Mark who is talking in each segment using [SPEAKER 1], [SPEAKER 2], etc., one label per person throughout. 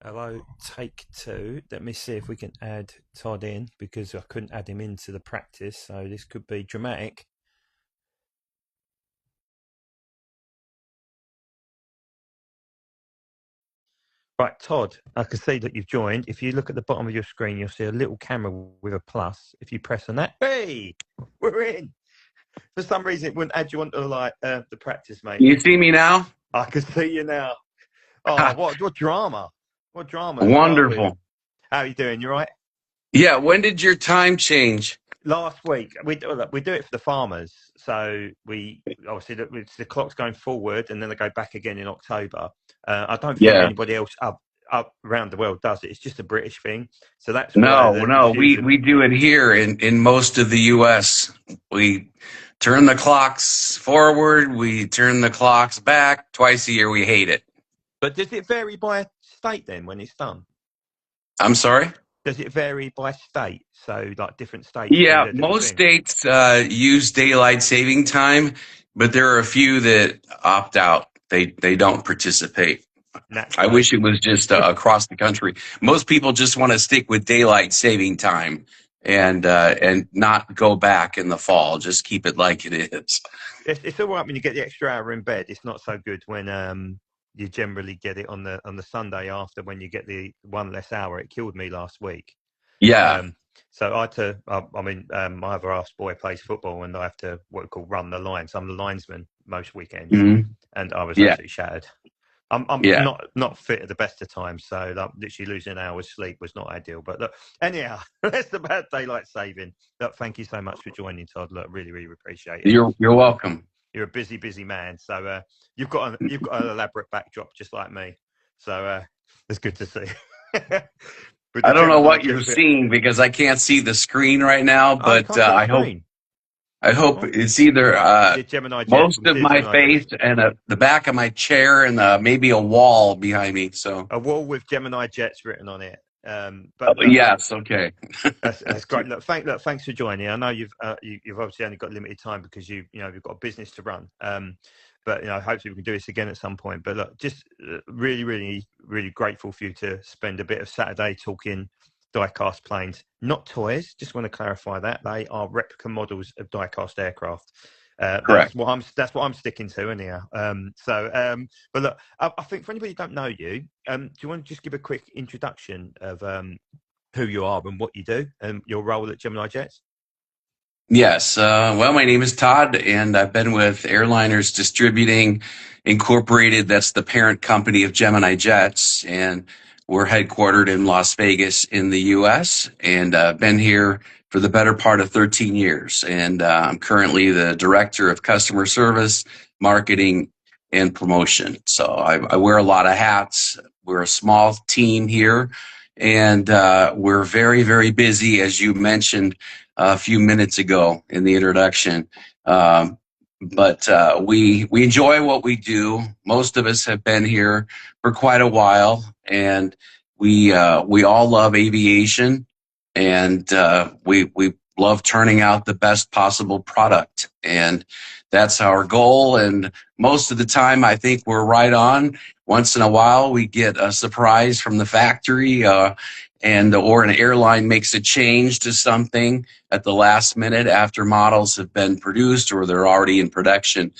[SPEAKER 1] Hello, take two. Let me see if we can add Todd in because I couldn't add him into the practice, so this could be dramatic. Right, Todd, I can see that you've joined. If you look at the bottom of your screen, you'll see a little camera with a plus. If you press on that, hey, we're in. For some reason, it wouldn't add you onto the practice, mate.
[SPEAKER 2] You see me now?
[SPEAKER 1] I can see you now. Oh, what drama? What drama to start with?
[SPEAKER 2] Wonderful.
[SPEAKER 1] How are you doing? You right?
[SPEAKER 2] Yeah, when did your time change?
[SPEAKER 1] Last week we do it for the farmers, so we obviously the clock's going forward, and then they go back again in October. I don't think
[SPEAKER 2] Yeah.
[SPEAKER 1] anybody else up around the world does it. It's just a British thing, so that's why
[SPEAKER 2] No,
[SPEAKER 1] the
[SPEAKER 2] no, we,
[SPEAKER 1] confusion.
[SPEAKER 2] we do it here in most of the US. We turn the clocks forward, we turn the clocks back twice a year. We hate it.
[SPEAKER 1] But does it vary by state then when it's done?
[SPEAKER 2] I'm sorry?
[SPEAKER 1] Does it vary by state? So like different states do
[SPEAKER 2] Yeah,
[SPEAKER 1] their different
[SPEAKER 2] most
[SPEAKER 1] thing.
[SPEAKER 2] states use daylight saving time, but there are a few that opt out. They don't participate. I
[SPEAKER 1] Naturally.
[SPEAKER 2] wish it was just across the country. Most people just want to stick with daylight saving time and not go back in the fall. Just keep it like it is.
[SPEAKER 1] It's all right when you get the extra hour in bed. It's not so good when you generally get it on the Sunday after when you get the one less hour. It killed me last week.
[SPEAKER 2] Yeah.
[SPEAKER 1] Um, so I had to. My other half boy plays football, and I have to what we call run the line. So I'm the linesman most weekends,
[SPEAKER 2] Mhm.
[SPEAKER 1] and I was
[SPEAKER 2] Yeah.
[SPEAKER 1] absolutely shattered. I'm
[SPEAKER 2] Yeah.
[SPEAKER 1] not fit at the best of times, so like, literally losing an hour's sleep was not ideal. But look, anyhow, that's about daylight saving. Look, thank you so much for joining, Todd. Look, really, really appreciate it.
[SPEAKER 2] You're welcome.
[SPEAKER 1] You're a busy man, so you've got an elaborate backdrop just like me. So it's good to see. With the
[SPEAKER 2] I don't know
[SPEAKER 1] Gemini
[SPEAKER 2] what
[SPEAKER 1] Jet
[SPEAKER 2] you're
[SPEAKER 1] bit.
[SPEAKER 2] seeing because I can't see the screen right now,
[SPEAKER 1] Oh, you
[SPEAKER 2] but
[SPEAKER 1] can't see the screen.
[SPEAKER 2] I hope
[SPEAKER 1] Oh,
[SPEAKER 2] it's either
[SPEAKER 1] the Gemini Jets.
[SPEAKER 2] most
[SPEAKER 1] We can
[SPEAKER 2] of
[SPEAKER 1] see the
[SPEAKER 2] my
[SPEAKER 1] Gemini Jets.
[SPEAKER 2] face and the back of my chair and maybe a wall behind me. So
[SPEAKER 1] A wall with Gemini Jets written on it. But look,
[SPEAKER 2] yes, okay.
[SPEAKER 1] that's great. Thanks for joining. I know you've obviously only got limited time because you've got a business to run. But hopefully we can do this again at some point. But look, just really, really, really grateful for you to spend a bit of Saturday talking diecast planes, not toys. Just want to clarify that they are replica models of diecast aircraft.
[SPEAKER 2] Correct.
[SPEAKER 1] That's what I'm sticking to anyhow. But look, I think for anybody who don't know you, do you want to just give a quick introduction of who you are and what you do and your role at Gemini Jets?
[SPEAKER 2] Yes. Well, my name is Todd, and I've been with Airliners Distributing Incorporated. That's the parent company of Gemini Jets, and we're headquartered in Las Vegas in the U.S. And been here for the better part of 13 years. And I'm currently the director of customer service, marketing, and promotion. So I wear a lot of hats. We're a small team here, and we're very, very busy, as you mentioned a few minutes ago in the introduction. But we enjoy what we do. Most of us have been here for quite a while, and we all love aviation, and we love turning out the best possible product, and that's our goal. And most of the time, I think we're right on. Once in a while, we get a surprise from the factory, or an airline makes a change to something at the last minute after models have been produced or they're already in production.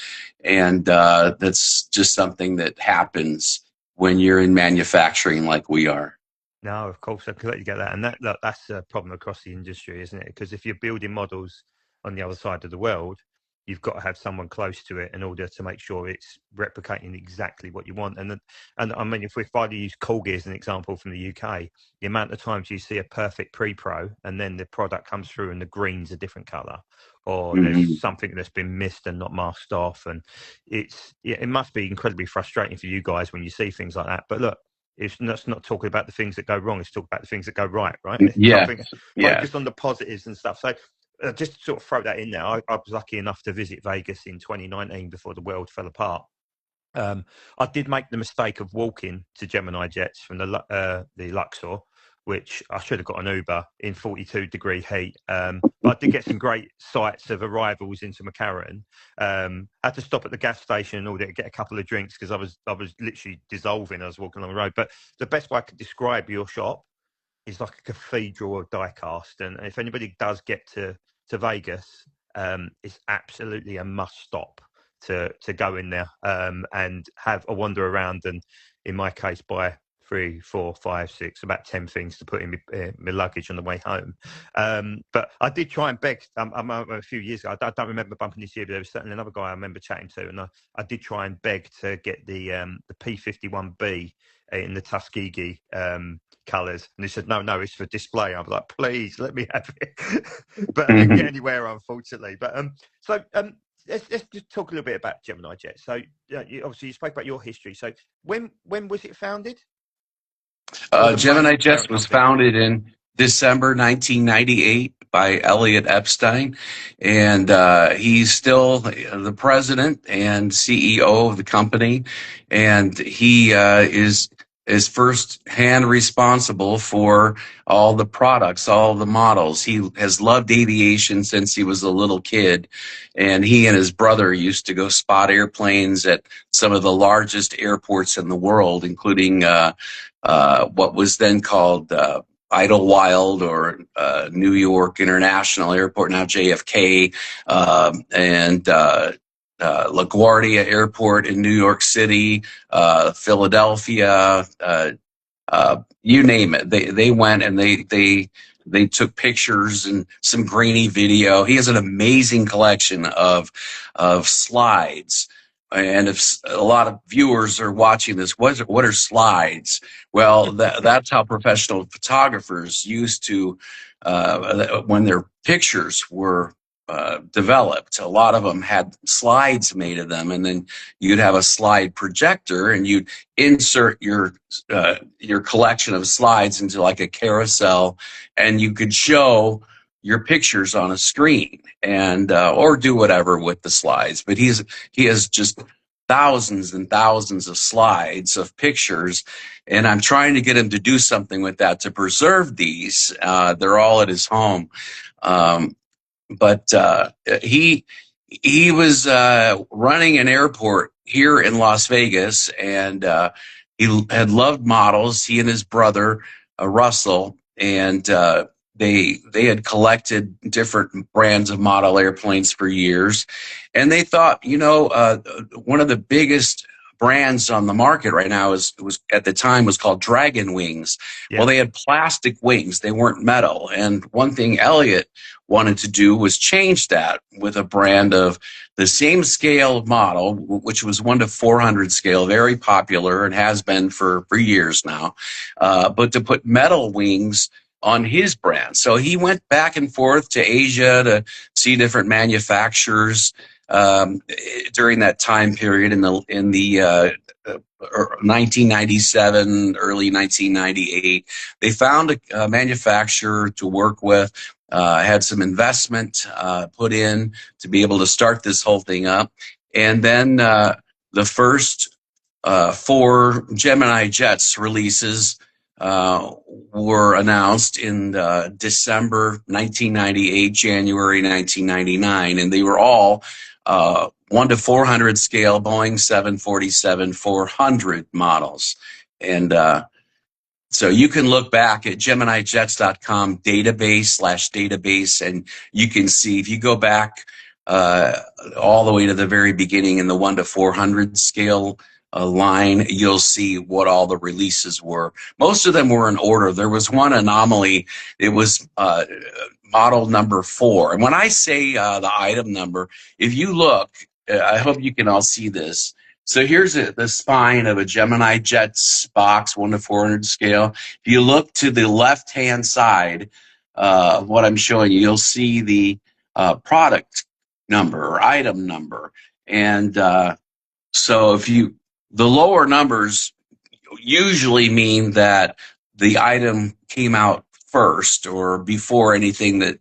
[SPEAKER 2] And that's just something that happens when you're in manufacturing like we are.
[SPEAKER 1] No, of course, I completely get that, and that's a problem across the industry, isn't it? Because if you're building models on the other side of the world, you've got to have someone close to it in order to make sure it's replicating exactly what you want. And I mean, if I use Corgi as an example from the UK, the amount of times you see a perfect pre-pro and then the product comes through and the green's a different color, or there's
[SPEAKER 2] Mhm.
[SPEAKER 1] something that's been missed and not masked off, and it must be incredibly frustrating for you guys when you see things like that. But look, it's not talking about the things that go wrong. It's talking about the things that go right, right? It's
[SPEAKER 2] Yes,
[SPEAKER 1] something
[SPEAKER 2] yes.
[SPEAKER 1] focused on the positives and stuff. So just to sort of throw that in there, I was lucky enough to visit Vegas in 2019 before the world fell apart. I did make the mistake of walking to Gemini Jets from the Luxor, which I should have got an Uber in 42-degree heat. But I did get some great sights of arrivals into McCarran. Had to stop at the gas station and all that, get a couple of drinks because I was literally dissolving. I was walking along the road. But the best way I could describe your shop is like a cathedral of diecast. And if anybody does get to Vegas, it's absolutely a must stop to go in there and have a wander around, and in my case buy 3, 4, 5, 6, about 10 things to put in my luggage on the way home. But I did try and beg a few years ago. I don't remember bumping this year, but there was certainly another guy I remember chatting to, and I did try and beg to get the P51B in the Tuskegee colours, and he said no, it's for display. I was like, please let me have it. But I didn't get anywhere, unfortunately. But let's just talk a little bit about GeminiJets. So obviously you spoke about your history. So when was it founded?
[SPEAKER 2] GeminiJets was founded in December 1998 by Elliot Epstein, and he's still the president and CEO of the company, and he is first-hand responsible for all the products, all the models. He has loved aviation since he was a little kid, and he and his brother used to go spot airplanes at some of the largest airports in the world, including what was then called Idlewild or New York International Airport, now JFK, and LaGuardia Airport in New York City, Philadelphia, you name it. They went and they took pictures and some grainy video. He has an amazing collection of slides. And if a lot of viewers are watching this, what are slides? Well, that's how professional photographers used to, when their pictures were developed. A lot of them had slides made of them, and then you'd have a slide projector, and you'd insert your collection of slides into like a carousel, and you could show your pictures on a screen, and or do whatever with the slides. But he has just thousands and thousands of slides of pictures, and I'm trying to get him to do something with that to preserve these. They're all at his home. But he was running an airport here in Las Vegas, and he had loved models. He and his brother Russell, and they had collected different brands of model airplanes for years, and they thought, one of the biggest brands on the market right now was at the time was called Dragon Wings. Yeah. Well, they had plastic wings; they weren't metal. And one thing Elliot wanted to do was change that with a brand of the same scale model, which was 1 to 400 scale, very popular and has been for years now, but to put metal wings on his brand. So he went back and forth to Asia to see different manufacturers during that time period in the 1997, early 1998. They found a manufacturer to work with, had some investment put in to be able to start this whole thing up. And then the first 4 GeminiJets releases were announced in December 1998, January 1999, and they were all 1 to 400 scale Boeing 747-400 models. And so you can look back at GeminiJets.com database, and you can see, if you go back all the way to the very beginning in the 1 to 400 scale line, you'll see what all the releases were. Most of them were in order. There was one anomaly. It was model number 4. And when I say the item number, if you look, I hope you can all see this. So here's the spine of a GeminiJets box, 1 to 400 scale. If you look to the left-hand side of what I'm showing you, you'll see the product number or item number. And so the lower numbers usually mean that the item came out first or before anything that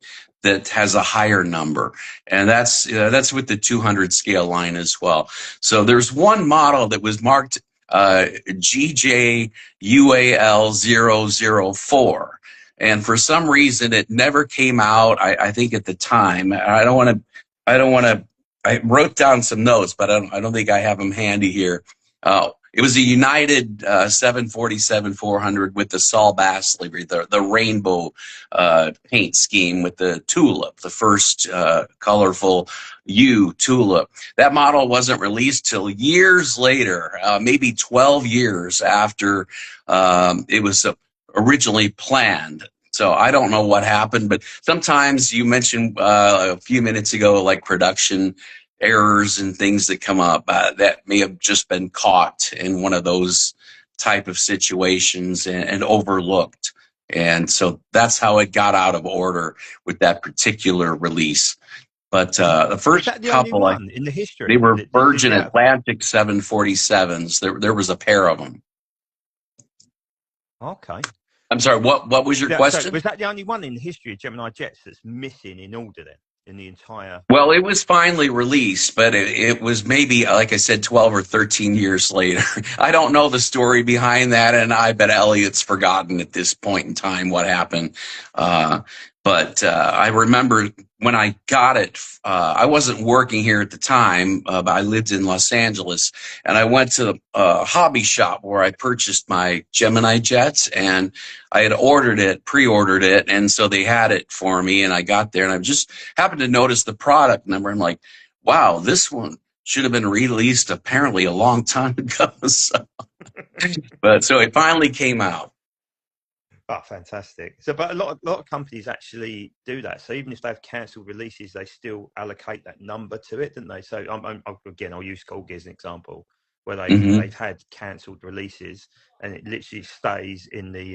[SPEAKER 2] has a higher number, and that's with the 200 scale line as well. So there's one model that was marked GJUAL004, and for some reason it never came out. I think at the time, I don't want to. I wrote down some notes, but I don't think I have them handy here. It was a United 747-400 with the Saul Bass livery, the rainbow paint scheme with the tulip, the first colorful U tulip. That model wasn't released till years later, maybe 12 years after it was originally planned. So I don't know what happened, but sometimes you mentioned a few minutes ago, like production errors and things that come up that may have just been caught in one of those type of situations and overlooked. And so that's how it got out of order with that particular release. But the first couple,
[SPEAKER 1] in the history,
[SPEAKER 2] they were Virgin Atlantic 747s. There was a pair of them.
[SPEAKER 1] Okay.
[SPEAKER 2] I'm sorry, what was your question?
[SPEAKER 1] So was that the only one in the history of GeminiJets that's missing in order then? In the entire...
[SPEAKER 2] Well, it was finally released, but it was maybe, like I said, 12 or 13 years later. I don't know the story behind that, and I bet Elliot's forgotten at this point in time what happened. But I remember when I got it, I wasn't working here at the time, but I lived in Los Angeles, and I went to the hobby shop where I purchased my GeminiJets, and I had pre-ordered it, and so they had it for me, and I got there, and I just happened to notice the product number. I'm like, wow, this one should have been released apparently a long time ago. So it finally came out.
[SPEAKER 1] Oh, fantastic. So, but a lot of companies actually do that. So even if they've cancelled releases, they still allocate that number to it, don't they? So again, I'll use Corgi as an example, where they've had cancelled releases, and it literally stays in the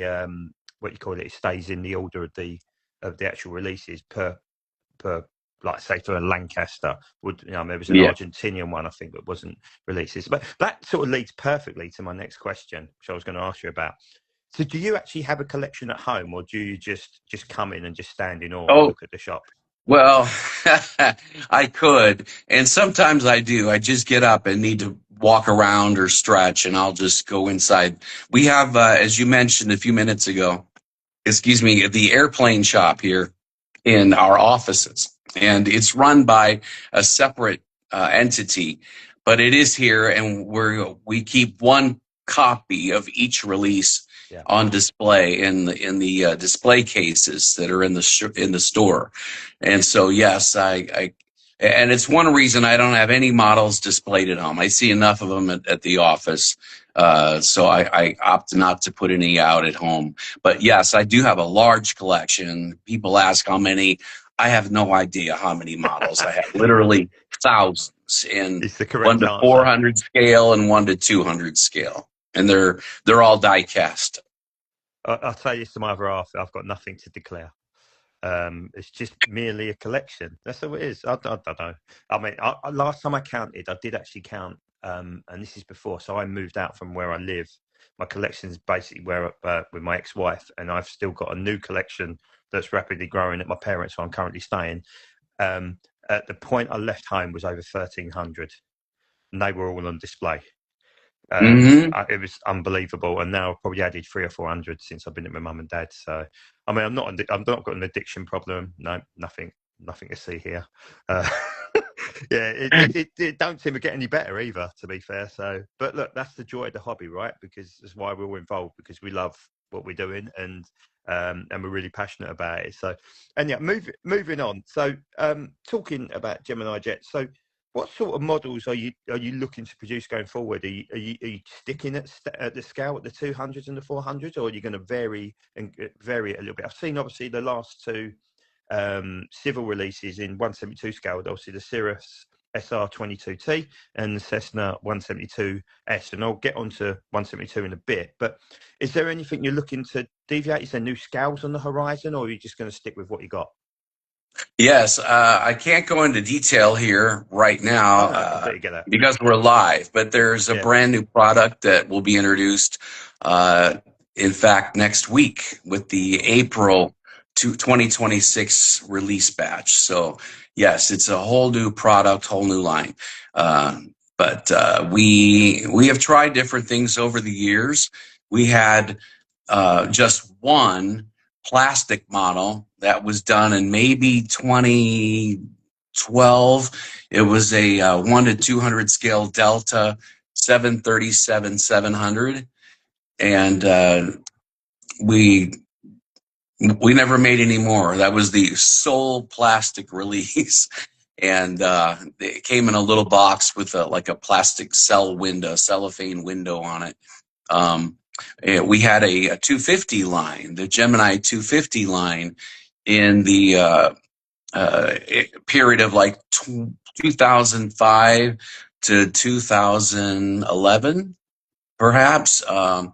[SPEAKER 1] what you call it. It stays in the order of the actual releases per like say for a Lancaster there was an Argentinian one I think that wasn't releases. But that sort of leads perfectly to my next question, which I was going to ask you about. So do you actually have a collection at home, or do you just come in and just stand in awe and look at the shop?
[SPEAKER 2] Well, I could, and sometimes I do. I just get up and need to walk around or stretch, and I'll just go inside. We have, as you mentioned a few minutes ago, the airplane shop here in our offices, and it's run by a separate entity, but it is here, and we keep one copy of each release on display in the display cases that are in the store. And so yes, I and it's one reason I don't have any models displayed at home. I see enough of them at the office, so I opt not to put any out at home. But yes, I do have a large collection. People ask how many. I have no idea how many models. I have literally thousands in 1 to 400 scale and 1 to 200 scale. And they're all die cast.
[SPEAKER 1] I'll tell you to my other half, I've got nothing to declare. It's just merely a collection. That's all it is. I don't know. I mean, last time I counted, I did actually count, and this is before. So I moved out from where I live. My collection is basically with my ex-wife, and I've still got a new collection that's rapidly growing at my parents' where I'm currently staying. At the point I left home was over 1,300, and they were all on display. It was unbelievable, and now I've probably added 300 or 400 since I've been at my mum and dad. So, I mean, I've not got an addiction problem. No, nothing to see here. It don't seem to get any better either, to be fair. So, but look, that's the joy of the hobby, right? Because that's why we're all involved, because we love what we're doing, and we're really passionate about it. So, and yeah, moving on. So, talking about GeminiJets. So, what sort of models are you looking to produce going forward? Are you sticking at the scale at the 200s and the 400s, or are you going to vary it a little bit? I've seen obviously the last two civil releases in 172 scale, obviously the Cirrus SR22T and the Cessna 172S, and I'll get onto 172 in a bit. But is there anything you're looking to deviate? Is there new scales on the horizon, or are you just going to stick with what you got?
[SPEAKER 2] Yes, I can't go into detail here right now because we're live, but there's a brand new product that will be introduced, in fact, next week with the April 2026 release batch. So, yes, it's a whole new product, whole new line. But we have tried different things over the years. We had just one plastic model that was done in maybe 2012. It was a 1 to 200 scale Delta 737-700, and we never made any more. That was the sole plastic release. And it came in a little box with like a plastic cellophane window on it. We had a 250 line, the Gemini 250 line, in the period of like 2005 to 2011, perhaps. And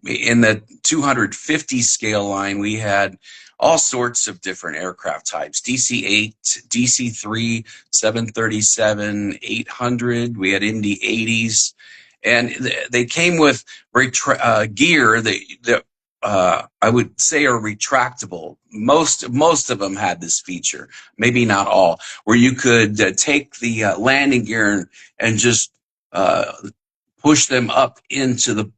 [SPEAKER 2] in the 250 scale line, we had all sorts of different aircraft types: DC-8, DC-3, 737, 800. We had Indy 80s, and they came with gear that I would say are retractable. Most of them had this feature, maybe not all, where you could take the landing gear and just push them up into the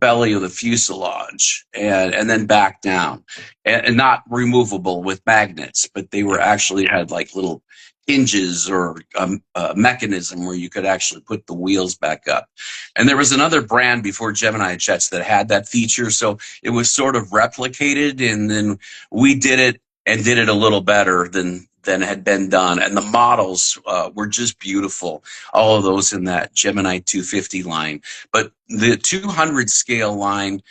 [SPEAKER 2] belly of the fuselage and then back down, and not removable with magnets, but they were actually had like little hinges or a mechanism where you could actually put the wheels back up. And there was another brand before GeminiJets that had that feature, so it was sort of replicated, and then we did it and did it a little better than had been done. And the models were just beautiful, all of those in that Gemini 250 line. But the 200 scale line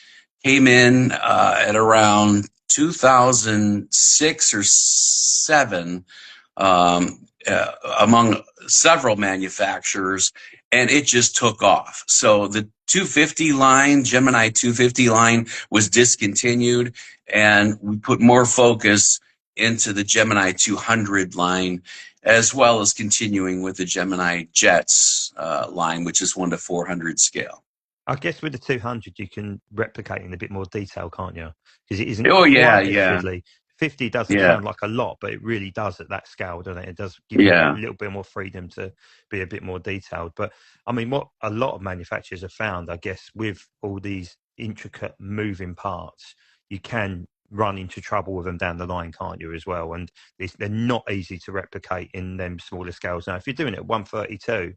[SPEAKER 2] came in at around 2006 or 7, among several manufacturers, and it just took off. So the 250 line, Gemini 250 line, was discontinued, and we put more focus into the Gemini 200 line, as well as continuing with the GeminiJets line, which is 1 to 400 scale.
[SPEAKER 1] I guess with the 200, you can replicate in a bit more detail, can't you? Because it isn't. 50 doesn't sound like a lot, but it really does at that scale, doesn't it? It does give you a little bit more freedom to be a bit more detailed. But I mean, what a lot of manufacturers have found, I guess, with all these intricate moving parts, you can run into trouble with them down the line, can't you, as well? And they're not easy to replicate in them smaller scales. Now, if you're doing it at 132,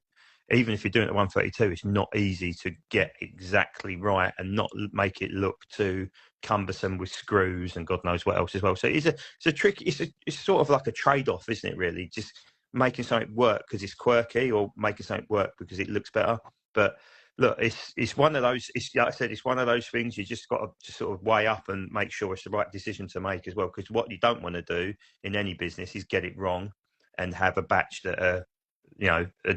[SPEAKER 1] even if you're doing it at 132, it's not easy to get exactly right and not make it look too cumbersome with screws and God knows what else as well. So it's a tricky, it's sort of like a trade-off, isn't it, really? Just making something work because it's quirky, or making something work because it looks better. But look, it's one of those, like I said, it's one of those things you just got to just sort of weigh up and make sure it's the right decision to make as well. Because what you don't want to do in any business is get it wrong and have a batch that are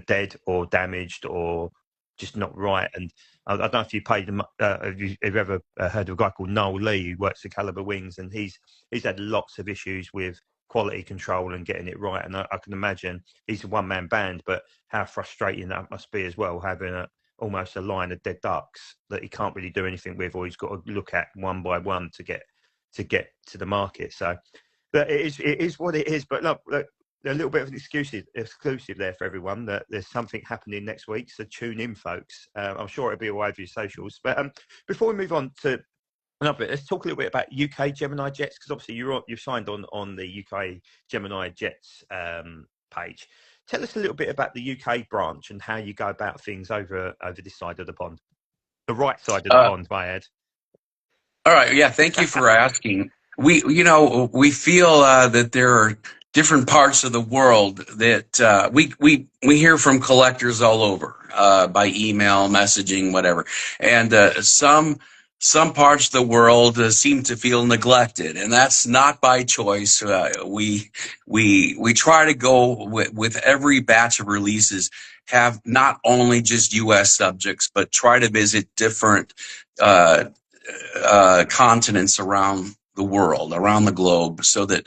[SPEAKER 1] dead or damaged or just not right. And I don't know if you paid them. Have you ever heard of a guy called Noel Lee who works at Caliber Wings, and he's had lots of issues with quality control and getting it right. And I can imagine he's a one-man band, but how frustrating that must be as well, having almost a line of dead ducks that he can't really do anything with, or he's got to look at one by one to get to the market. So but it is what it is. But look, a little bit of an exclusive there for everyone, that there's something happening next week, so tune in, folks. I'm sure it'll be all over your socials. But before we move on to another bit, let's talk a little bit about UK GeminiJets, because obviously you've signed on the UK GeminiJets page. Tell us a little bit about the UK branch and how you go about things over this side of the pond, the right side of the pond, may I add.
[SPEAKER 2] All right, yeah, thank you for asking. We feel that there are different parts of the world that we hear from collectors all over by email, messaging, whatever, and some parts of the world seem to feel neglected, and that's not by choice. We try to go with every batch of releases, have not only just U.S. subjects, but try to visit different continents around the world, around the globe, so that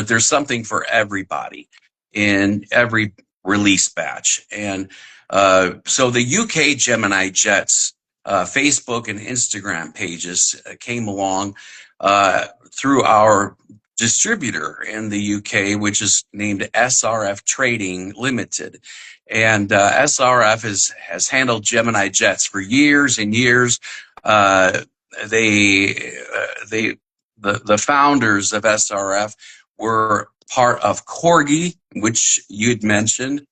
[SPEAKER 2] there's something for everybody in every release batch. And so the UK GeminiJets Facebook and Instagram pages came along through our distributor in the UK, which is named SRF Trading Limited. And SRF has handled GeminiJets for years and years. They the founders of SRF were part of Corgi, which you'd mentioned.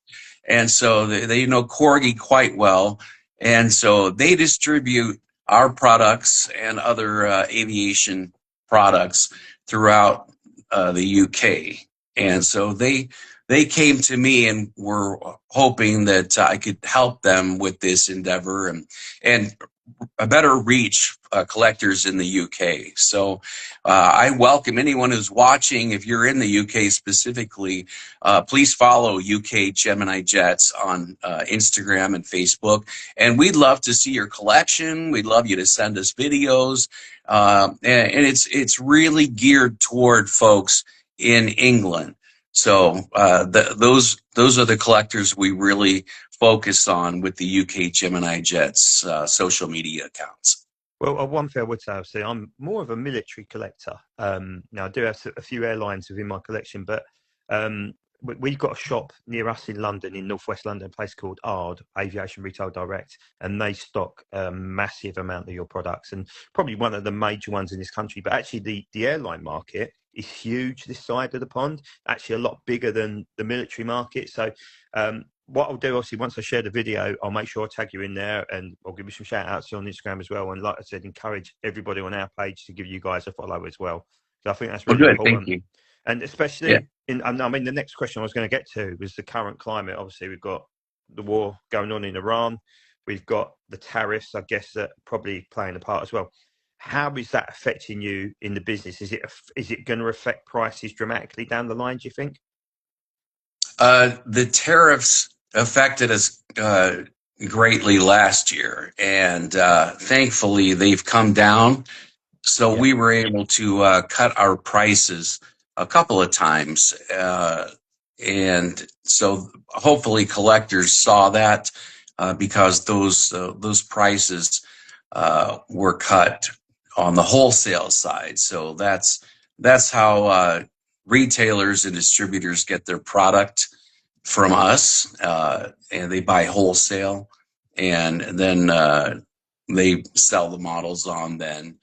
[SPEAKER 2] And so they know Corgi quite well. And so they distribute our products and other aviation products throughout the UK. And so they came to me and were hoping that I could help them with this endeavor and a better reach collectors in the UK. So I welcome anyone who's watching. If you're in the UK specifically, please follow UK GeminiJets on Instagram and Facebook. And we'd love to see your collection. We'd love you to send us videos. And it's really geared toward folks in England. So those are the collectors we really focus on with the UK GeminiJets social media accounts.
[SPEAKER 1] Well, one thing I would say, obviously, I'm more of a military collector. Now, I do have a few airlines within my collection, but we've got a shop near us in London, in northwest London, a place called ARD, Aviation Retail Direct, and they stock a massive amount of your products, and probably one of the major ones in this country. But actually, the airline market is huge this side of the pond, actually a lot bigger than the military market. So what I'll do, obviously, once I share the video, I'll make sure I tag you in there, and I'll give you some shout outs on Instagram as well. And like I said, encourage everybody on our page to give you guys a follow as well. So I think that's really important.
[SPEAKER 2] Thank you.
[SPEAKER 1] And especially I mean, the next question I was going to get to was the current climate. Obviously, we've got the war going on in Iran. We've got the tariffs, I guess, that probably playing a part as well. How is that affecting you in the business? Is it going to affect prices dramatically down the line, do you think?
[SPEAKER 2] The tariffs affected us greatly last year, and thankfully they've come down. So we were able to cut our prices a couple of times, and so hopefully collectors saw that because those prices were cut on the wholesale side. So that's how retailers and distributors get their product from us, and they buy wholesale, and then they sell the models on then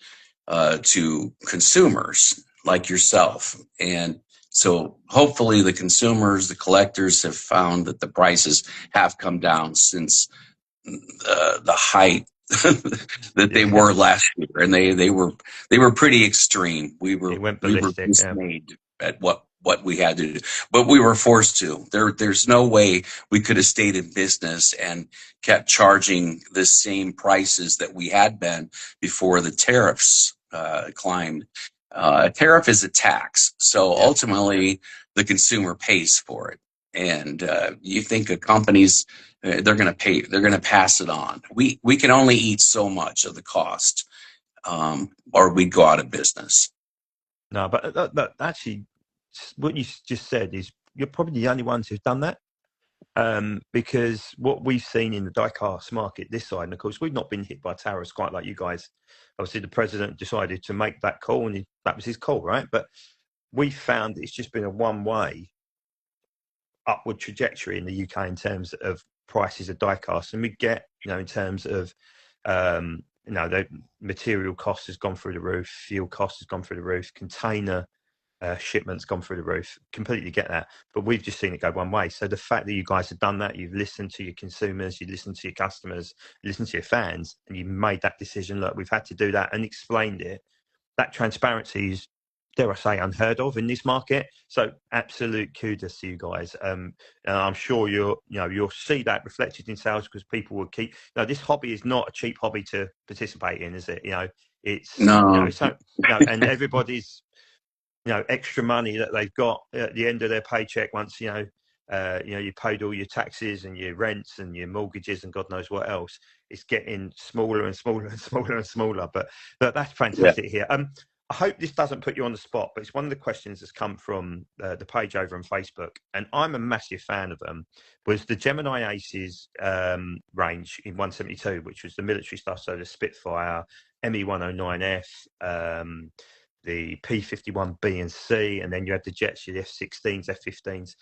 [SPEAKER 2] to consumers like yourself. And so hopefully the consumers, the collectors have found that the prices have come down since the height that they were last year, and they were pretty extreme. We were dismayed at what we had to do, but we were forced to. There's no way we could have stayed in business and kept charging the same prices that we had been before the tariffs climbed. A tariff is a tax, so ultimately the consumer pays for it. And you think of companies, they're going to pay, they're going to pass it on. We can only eat so much of the cost, or we'd go out of business.
[SPEAKER 1] No, but actually, what you just said is you're probably the only ones who've done that. Because what we've seen in the diecast market this side, and of course we've not been hit by tariffs quite like you guys. Obviously, the president decided to make that call, and that was his call, right? But we found it's just been a one-way upward trajectory in the UK in terms of prices of diecast, and we get, in terms of the material cost has gone through the roof, fuel cost has gone through the roof, container shipments gone through the roof. Completely get that, but we've just seen it go one way. So the fact that you guys have done that, you've listened to your consumers, you listened to your customers, you listened to your fans, and you made that decision. Look, we've had to do that, and explained it. That transparency is, dare I say, unheard of in this market. So absolute kudos to you guys. I'm sure you'll see that reflected in sales, because people will keep. This hobby is not a cheap hobby to participate in, is it? It's
[SPEAKER 2] no,
[SPEAKER 1] and everybody's extra money that they've got at the end of their paycheck once you paid all your taxes and your rents and your mortgages and God knows what else. It's getting smaller and smaller and smaller and smaller. But that's fantastic here. I hope this doesn't put you on the spot, but it's one of the questions that's come from the page over on Facebook, and I'm a massive fan of them. Was the Gemini Aces range in 172, which was the military stuff, so the Spitfire, ME109F. The P-51B and C, and then you had the jets, the F-16s, F-15s.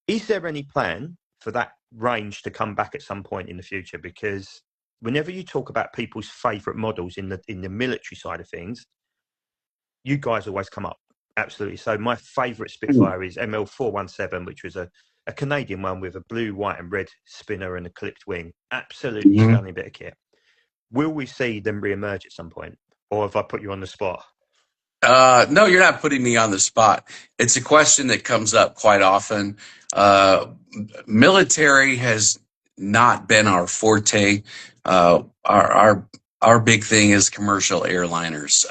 [SPEAKER 1] Is there any plan for that range to come back at some point in the future? Because whenever you talk about people's favourite models in the military side of things, you guys always come up. Absolutely. So my favourite Spitfire is ML417, which was a Canadian one with a blue, white, and red spinner and a clipped wing. Absolutely stunning bit of kit. Will we see them re-emerge at some point, or have I put you on the spot?
[SPEAKER 2] No, you're not putting me on the spot. It's a question that comes up quite often. Military has not been our forte. Our big thing is commercial airliners.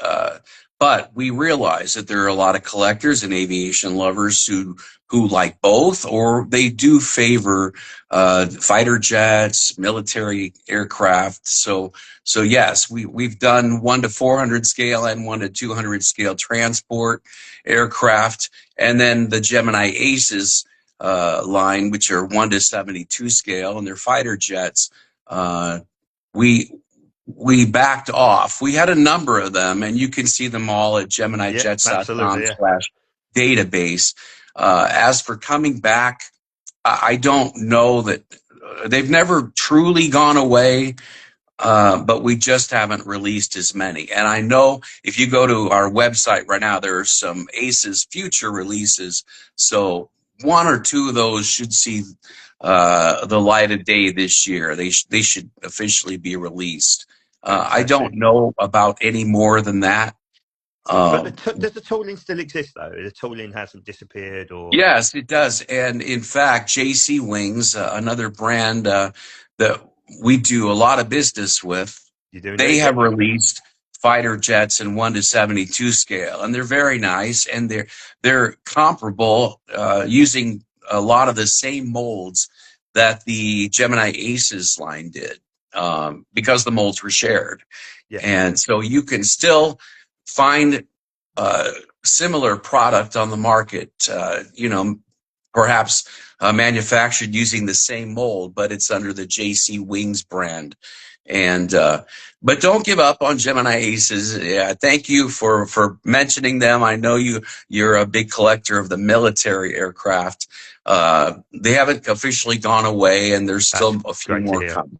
[SPEAKER 2] But we realize that there are a lot of collectors and aviation lovers who like both, or they do favor fighter jets, military aircraft. So yes, we've done 1 to 400 scale and 1 to 200 scale transport aircraft, and then the Gemini Aces line, which are 1 to 72 scale, and they're fighter jets. We backed off. We had a number of them, and you can see them all at GeminiJets.com/database. As for coming back, I don't know that they've never truly gone away, but we just haven't released as many. And I know if you go to our website right now, there are some Aces future releases. So 1 or 2 of those should see the light of day this year. They should officially be released. I don't know about any more than that.
[SPEAKER 1] But does the tooling still exist, though? The tooling hasn't disappeared? Or
[SPEAKER 2] Yes, it does. And in fact, JC Wings, another brand that we do a lot of business with, they have released fighter jets in 1 to 72 scale, and they're very nice, and they're comparable using a lot of the same molds that the Gemini Aces line did, because the molds were shared. Yeah. And so you can still find similar product on the market, perhaps manufactured using the same mold, but it's under the JC Wings brand. And but don't give up on Gemini Aces. Yeah, thank you for mentioning them. I know you're a big collector of the military aircraft. They haven't officially gone away, and there's still a few more coming.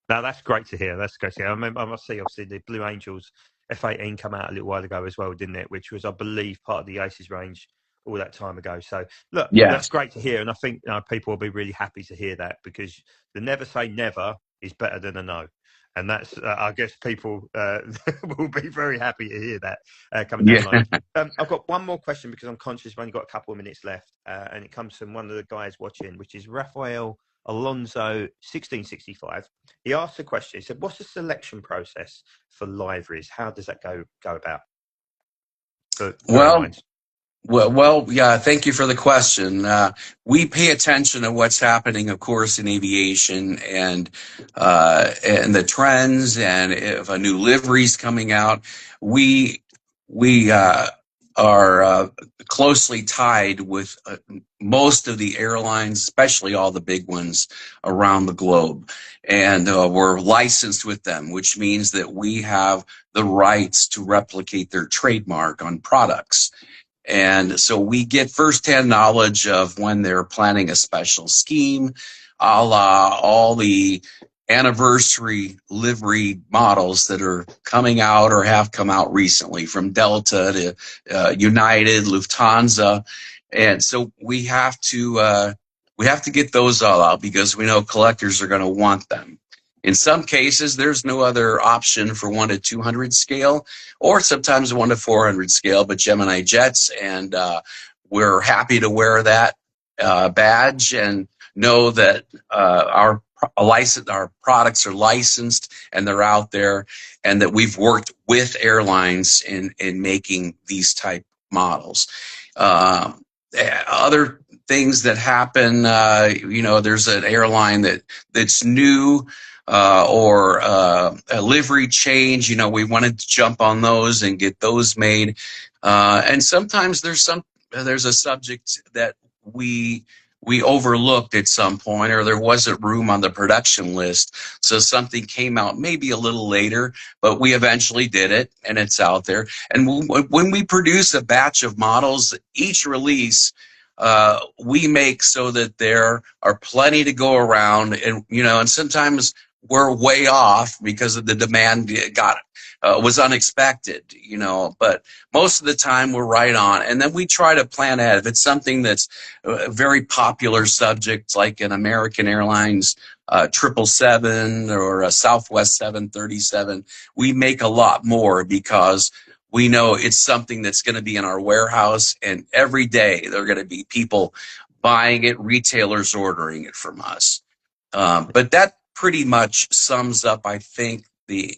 [SPEAKER 1] No, that's great to hear. That's great to hear. I must say, obviously, the Blue Angels F-18 come out a little while ago as well, didn't it? Which was, I believe, part of the Aces range all that time ago. So, look, that's great to hear. And I think people will be really happy to hear that, because the never say never is better than a no. And that's, I guess, people will be very happy to hear that coming down the line. I've got one more question, because I'm conscious we've only got a couple of minutes left. And it comes from one of the guys watching, which is Rafael Alonso 1665. He asked a question. He said, what's the selection process for liveries? How does that go about?
[SPEAKER 2] Well, yeah, thank you for the question. We pay attention to what's happening, of course, in aviation, and the trends, and if a new livery's coming out. We are closely tied with most of the airlines, especially all the big ones around the globe. And we're licensed with them, which means that we have the rights to replicate their trademark on products. And so we get firsthand knowledge of when they're planning a special scheme, a la all the anniversary livery models that are coming out or have come out recently, from Delta to United, Lufthansa. And so we have to get those all out, because we know collectors are going to want them. In some cases, there's no other option for 1 to 200 scale, or sometimes 1 to 400 scale, but GeminiJets, and we're happy to wear that badge and know that our products are licensed and they're out there, and that we've worked with airlines in making these type models. Other things that happen, there's an airline that's new, or a livery change. We wanted to jump on those and get those made. And sometimes there's a subject that we overlooked at some point, or there wasn't room on the production list. So something came out maybe a little later, but we eventually did it, and it's out there. And when we produce a batch of models, each release, we make so that there are plenty to go around, and and sometimes we're way off because of the demand got was unexpected, you know, but most of the time we're right on. And then we try to plan ahead. If it's something that's a very popular subject, like an American Airlines 777 or a Southwest 737, we make a lot more because we know it's something that's going to be in our warehouse, and every day there are going to be people buying it, retailers ordering it from us. But that pretty much sums up, I think, the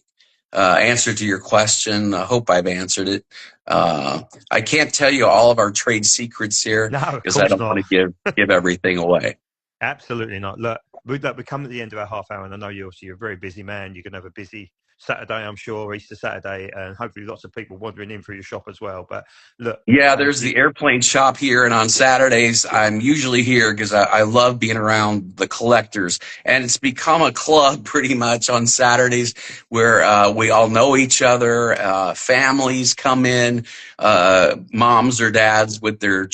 [SPEAKER 2] answer to your question. I hope I've answered it. I can't tell you all of our trade secrets here
[SPEAKER 1] No, of
[SPEAKER 2] because I
[SPEAKER 1] course
[SPEAKER 2] don't
[SPEAKER 1] not.
[SPEAKER 2] want to give everything away.
[SPEAKER 1] Absolutely not. Look, we come at the end of our half hour, and I know you're a very busy man. You're going to have a busy Saturday, I'm sure, Easter Saturday, and hopefully lots of people wandering in through your shop as well. But look,
[SPEAKER 2] Yeah,
[SPEAKER 1] thank
[SPEAKER 2] there's
[SPEAKER 1] you.
[SPEAKER 2] the airplane shop here, and on Saturdays I'm usually here because I love being around the collectors, and it's become a club pretty much on Saturdays where we all know each other. Families come in, moms or dads with their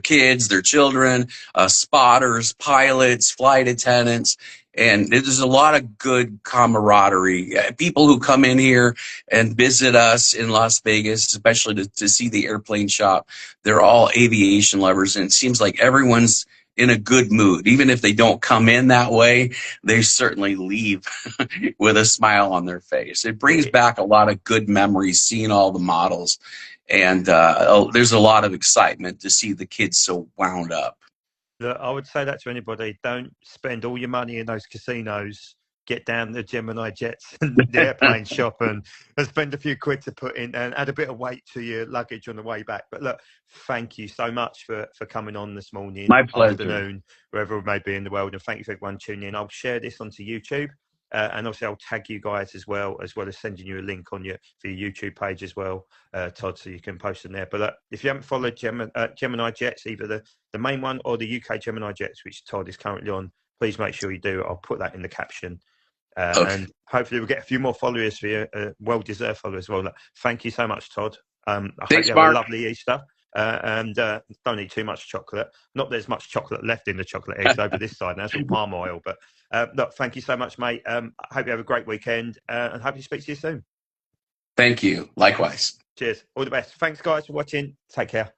[SPEAKER 2] kids, their children, spotters, pilots, flight attendants. And there's a lot of good camaraderie. People who come in here and visit us in Las Vegas, especially to see the airplane shop, they're all aviation lovers. And it seems like everyone's in a good mood. Even if they don't come in that way, they certainly leave with a smile on their face. It brings back a lot of good memories, seeing all the models. And there's a lot of excitement to see the kids so wound up.
[SPEAKER 1] Look, I would say that to anybody: don't spend all your money in those casinos. Get down the GeminiJets and the airplane shop and spend a few quid to put in and add a bit of weight to your luggage on the way back. But look, thank you so much for coming on this morning,
[SPEAKER 2] My pleasure.
[SPEAKER 1] afternoon, wherever it may be in the world. And thank you for everyone tuning in. I'll share this onto YouTube. And also I'll tag you guys as well as sending you a link on for your YouTube page as well, Todd, so you can post them there. But if you haven't followed GeminiJets, either the main one or the UK GeminiJets, which Todd is currently on, please make sure you do. I'll put that in the caption.
[SPEAKER 2] Okay.
[SPEAKER 1] And hopefully we'll get a few more followers for you, well-deserved followers as well. Thank you so much, Todd. I hope you have a lovely Easter. And don't eat too much chocolate. Not there's much chocolate left in the chocolate eggs over this side now, some palm oil. But look, thank you so much, mate. I hope you have a great weekend and hope to speak to you soon.
[SPEAKER 2] Thank you. Likewise.
[SPEAKER 1] Cheers. All the best. Thanks, guys, for watching. Take care.